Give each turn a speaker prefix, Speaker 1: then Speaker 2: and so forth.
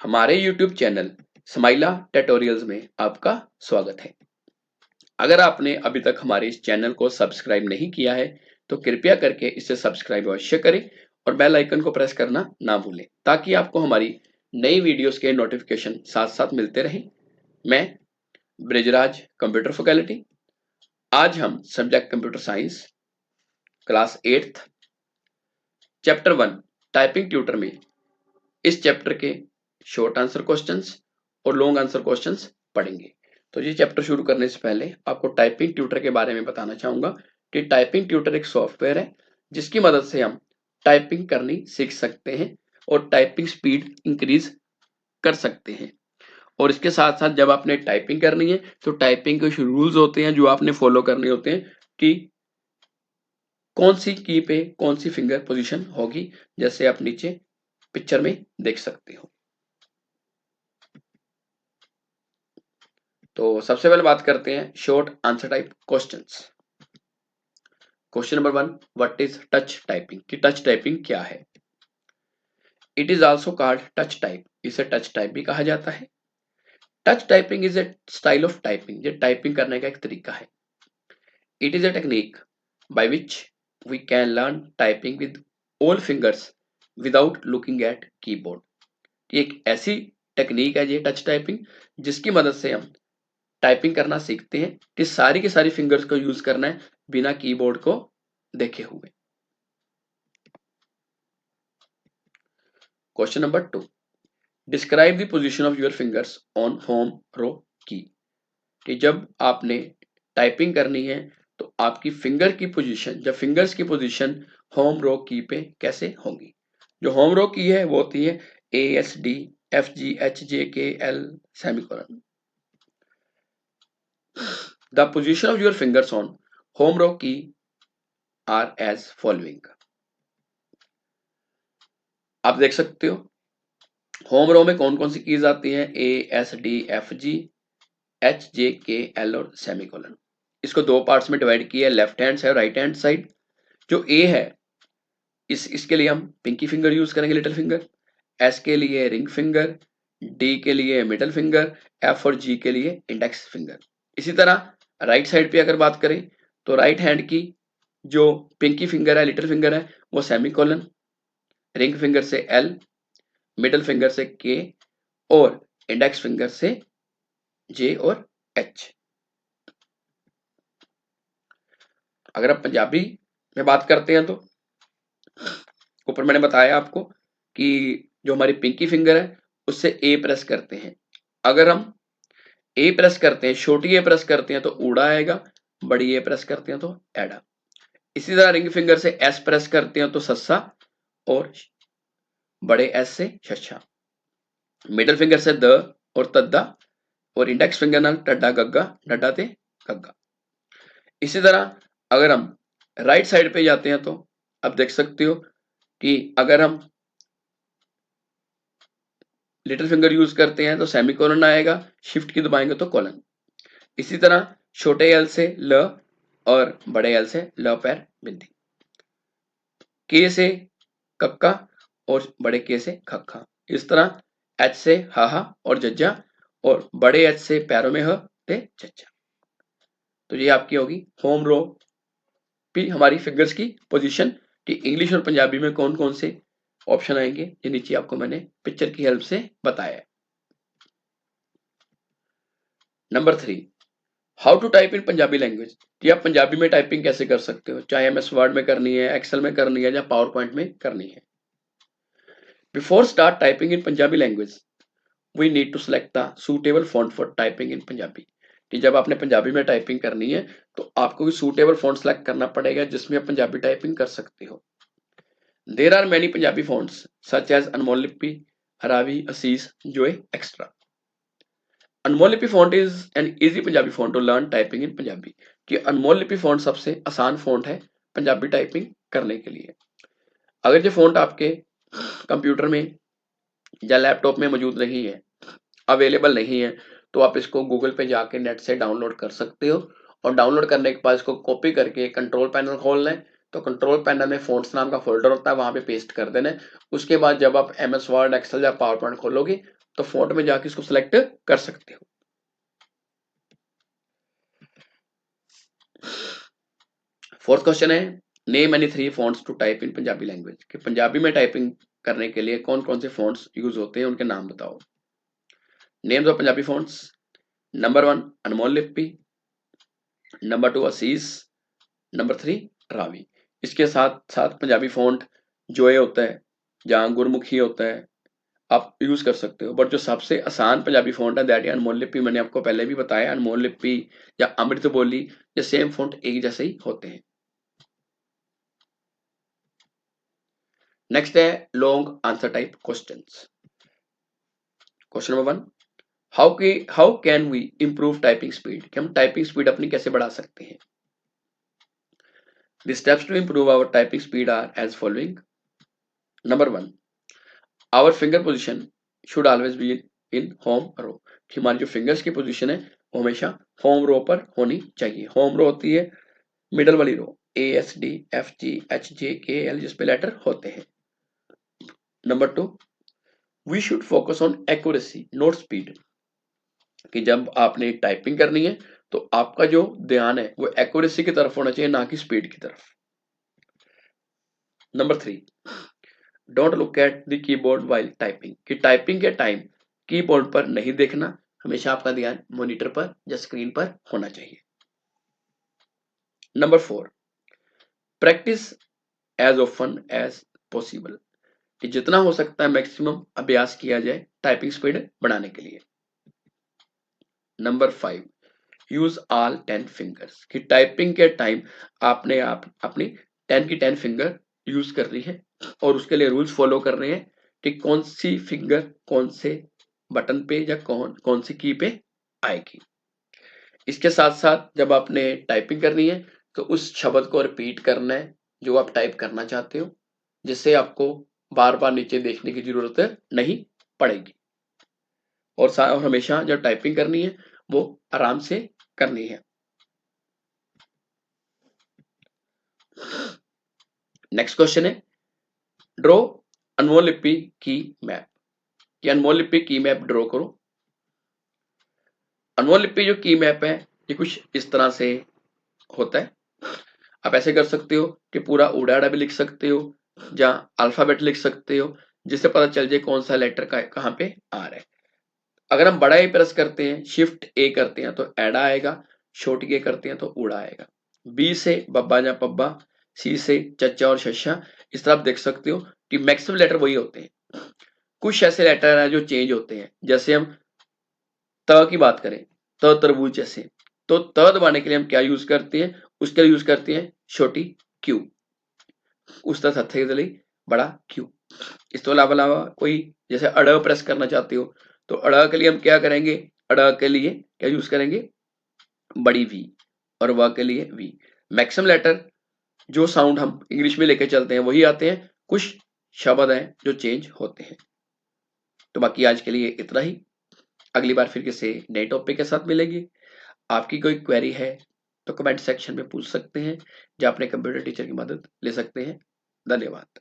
Speaker 1: हमारे YouTube channel स्माइला tutorials में आपका स्वागत है। अगर आपने अभी तक हमारे इस चैनल को सब्सक्राइब नहीं किया है तो कृपया करके इसे सब्सक्राइब अवश्य करें और बेल आइकन को प्रेस करना ना भूलें ताकि आपको हमारी नई वीडियोस के नोटिफिकेशन साथ साथ मिलते रहें। मैं ब्रिजराज कंप्यूटर फैकल्टी। आज हम subject computer science class 8 chapter 1 typing tutor में इस चैप्टर के शॉर्ट आंसर क्वेश्चंस और लॉन्ग आंसर क्वेश्चंस पढ़ेंगे। तो ये चैप्टर शुरू करने से पहले आपको टाइपिंग ट्यूटर के बारे में बताना चाहूंगा कि टाइपिंग ट्यूटर एक सॉफ्टवेयर है जिसकी मदद से हम टाइपिंग करनी सीख सकते हैं और टाइपिंग स्पीड इंक्रीज कर सकते हैं। और इसके साथ साथ जब आपने टाइपिंग करनी है तो टाइपिंग के कुछ रूल्स होते हैं जो आपने फॉलो करने होते हैं कि कौन सी की पे कौन सी फिंगर पोजीशन होगी, जैसे आप नीचे पिक्चर में देख सकते हो। तो सबसे पहले बात करते हैं short answer type questions. Question number 1, what is touch typing? कि टच टाइपिंग क्या है? It is also called touch type, इसे टच टाइप भी कहा जाता है। Touch typing is a style of typing, ये टाइपिंग करने का एक तरीका है। It is a technique by which we can learn typing with all fingers without looking at keyboard. एक ऐसी टेक्निक है ये टच टाइपिंग जिसकी मदद से हम टाइपिंग करना सीखते हैं कि सारी की सारी फिंगर्स को यूज करना है बिना कीबोर्ड को देखे हुए। Question number 2, describe the position of your fingers on home row की। कि जब आपने टाइपिंग करनी है तो आपकी फिंगर की पोजीशन, जब फिंगर्स की पोजीशन होम रो की पे कैसे होगी। जो होम रो की है वो होती है ASD FGHJKL semicolon. The position of your fingers on home row key are as following. आप देख सकते हो होम रो में कौन कौन सी कीज आती हैं, ASDFGHJKL और सेमीकोलन। इसको दो पार्ट्स में डिवाइड किया है, लेफ्ट हैंड साइड और राइट हैंड साइड। जो ए है इसके लिए हम पिंकी फिंगर यूज करेंगे, लिटिल फिंगर। एस के लिए रिंग फिंगर, डी के लिए मिडल फिंगर, एफ और जी के लिए इंडेक्स फिंगर। इसी तरह राइट साइड पे अगर बात करें तो राइट हैंड की जो पिंकी फिंगर है, लिटिल फिंगर है, वो सेमीकोलन, रिंग फिंगर से एल, मिडल फिंगर से के और इंडेक्स फिंगर से जे और एच। अगर आप पंजाबी में बात करते हैं तो ऊपर मैंने बताया आपको कि जो हमारी पिंकी फिंगर है उससे ए प्रेस करते हैं। अगर हम ए प्रेस करते हैं, छोटी ए प्रेस करते हैं तो ऊड़ा आएगा, बड़ी ए प्रेस करते हैं तो एडा। इसी तरह रिंग फिंगर से एस प्रेस करते हैं तो सस्सा और बड़े एस से शशा। मिडल फिंगर से द और तद्दा और इंडेक्स फिंगर नाल टड्डा गग्गा, डड्डा ते गग्गा। इसी तरह अगर हम राइट साइड पे जाते हैं तो अब देख सकते हो कि अगर हम लिटिल फिंगर यूज करते हैं तो सेमीकोलन आएगा, शिफ्ट की दबाएंगे तो कोलन। इसी तरह छोटे एल से ल और बड़े एल से ल पैर बिंदी। के से कक्का और बड़े के से खक्खा। इस तरह एच से हाहा और जज्जा और बड़े एच से पैरों में ह ते चच्चा। तो ये आपकी होगी होम रो भी हमारी फिंगर्स की पोजीशन कि इंग्लिश और पंजाबी में कौन कौन से ऑप्शन आएंगे, ये नीचे आपको मैंने पिक्चर की हेल्प से बताया है। Number 3, how to type in Punjabi language. कि आप पंजाबी में टाइपिंग कैसे कर सकते हो, चाहे MS वर्ड में करनी है, एक्सेल में करनी है या पावर पॉइंट में करनी है। Before start typing in Punjabi language we need to select the suitable font for typing in Punjabi. कि जब आपने पंजाबी में टाइपिंग करनी है तो आपको भी सूटेबल फॉन्ट सेलेक्ट करना पड़ेगा जिसमें आप पंजाबी टाइपिंग कर सकते हो। There are many Punjabi fonts such as Anmol Lipi, Haravi, Asees, Joe extra. Anmol Lipi font is an easy Punjabi font to learn typing in Punjabi. कि अनमोल लिपि फॉन्ट सबसे आसान फॉन्ट है पंजाबी टाइपिंग करने के लिए। अगर ये फॉन्ट आपके कंप्यूटर में या लैपटॉप में मौजूद नहीं है, अवेलेबल नहीं है, तो आप इसको गूगल पे जाके नेट से डाउनलोड कर सकते हो और डाउनलोड करने के बाद इसको कॉपी करके कंट्रोल पैनल खोल लें तो कंट्रोल पैनल में फॉन्ट्स नाम का फोल्डर होता है, वहां पे पेस्ट कर देना है। उसके बाद जब आप MS वर्ड, एक्सेल या पावर पॉइंट खोलोगे तो फॉन्ट में जाके इसको सिलेक्ट कर सकते हो। फोर्थ क्वेश्चन है, name any 3 fonts to type in Punjabi language, कि पंजाबी में टाइपिंग करने के लिए कौन कौन से फॉन्ट्स यूज होते हैं, उनके नाम बताओ। Names of Punjabi fonts, number 1 अनमोल लिपि, नंबर 2 असीस, नंबर 3 रावी। इसके साथ साथ पंजाबी फॉन्ट जोए होता है, जहाँ गुरमुखी होता है, आप यूज कर सकते हो। बट जो सबसे आसान पंजाबी फॉन्ट है दैट है अनमोल लिपि। मैंने आपको पहले भी बताया, अनमोल लिपि या अमृत बोली, ये सेम फॉन्ट एक जैसे ही होते हैं। नेक्स्ट है long answer type questions. Question number 1, how can we improve typing speed, कि हम टाइपिंग स्पीड अपनी कैसे बढ़ा सकते हैं। The steps to improve our typing speed are as following. Number 1, our finger position should always be in home row, कि हमारी जो फिंगर्स की पोजीशन है वो हमेशा होम रो पर होनी चाहिए। होम रो होती है मिडल वाली रो, ASDFGHJKL जिसपे लेटर होते हैं। Number 2, we should focus on accuracy not speed, कि जब आपने टाइपिंग करनी है तो आपका जो ध्यान है वो एक्यूरेसी की तरफ होना चाहिए, ना कि स्पीड की तरफ। Number 3, don't look at the keyboard while typing, कि टाइपिंग के टाइम कीबोर्ड पर नहीं देखना, हमेशा आपका ध्यान मॉनिटर पर या स्क्रीन पर होना चाहिए। Number 4, practice as often as possible, कि जितना हो सकता है मैक्सिमम अभ्यास किया जाए टाइपिंग स्पीड बढ़ाने के लिए। नंबर 5, यूज ऑल 10 फिंगर्स, कि टाइपिंग के टाइम आपने आप अपनी 10 की 10 फिंगर यूज कर रही है और उसके लिए रूल्स फॉलो कर रहे हैं कि कौन सी फिंगर कौन से बटन पे या कौन कौन सी की पे आएगी। इसके साथ साथ जब आपने टाइपिंग करनी है तो उस शब्द को रिपीट करना है जो आप टाइप करना चाहते हो, जिससे आपको बार बार नीचे देखने की जरूरत नहीं पड़ेगी। और हमेशा जब टाइपिंग करनी है वो आराम से करनी है। नेक्स्ट क्वेश्चन है, ड्रॉ अनमोल लिपि की मैप, कि अनमोल लिपि की मैप ड्रॉ करो। अनमोल लिपि जो की मैप है ये कुछ इस तरह से होता है। आप ऐसे कर सकते हो कि पूरा उड़ाड़ा भी लिख सकते हो, जहाँ अल्फाबेट लिख सकते हो, जिससे पता चल जाए कौन सा लेटर कहाँ पे आ रहा है। अगर हम बड़ा ए प्रेस करते हैं, शिफ्ट ए करते हैं तो एडा आएगा, छोटी ए करते हैं तो उड़ा आएगा। बी से बब्बा या पब्बा, सी से चच्चा और शशा, इस तरह आप देख सकते हो कि मैक्सिमम लेटर वही होते हैं। कुछ ऐसे लेटर हैं जो चेंज होते हैं, जैसे हम त की बात करें, त तरबूज जैसे, तो त दबाने के लिए हम क्या यूज करते हैं, उसके लिए यूज करते हैं छोटी क्यू, उस तरह हथे के लिए बड़ा क्यू। इस तो अलावा कोई जैसे अड़ प्रेस करना चाहते हो तो अड़ के लिए हम क्या करेंगे, अड़ के लिए क्या यूज करेंगे, बड़ी वी, और व के लिए वी। मैक्सिमम लेटर जो साउंड हम इंग्लिश में लेके चलते हैं वही आते हैं, कुछ शब्द हैं जो चेंज होते हैं। तो बाकी आज के लिए इतना ही, अगली बार फिर किसी नए टॉपिक के साथ मिलेंगे। आपकी कोई क्वेरी है तो कमेंट सेक्शन में पूछ सकते हैं, या अपने कंप्यूटर टीचर की मदद ले सकते हैं। धन्यवाद।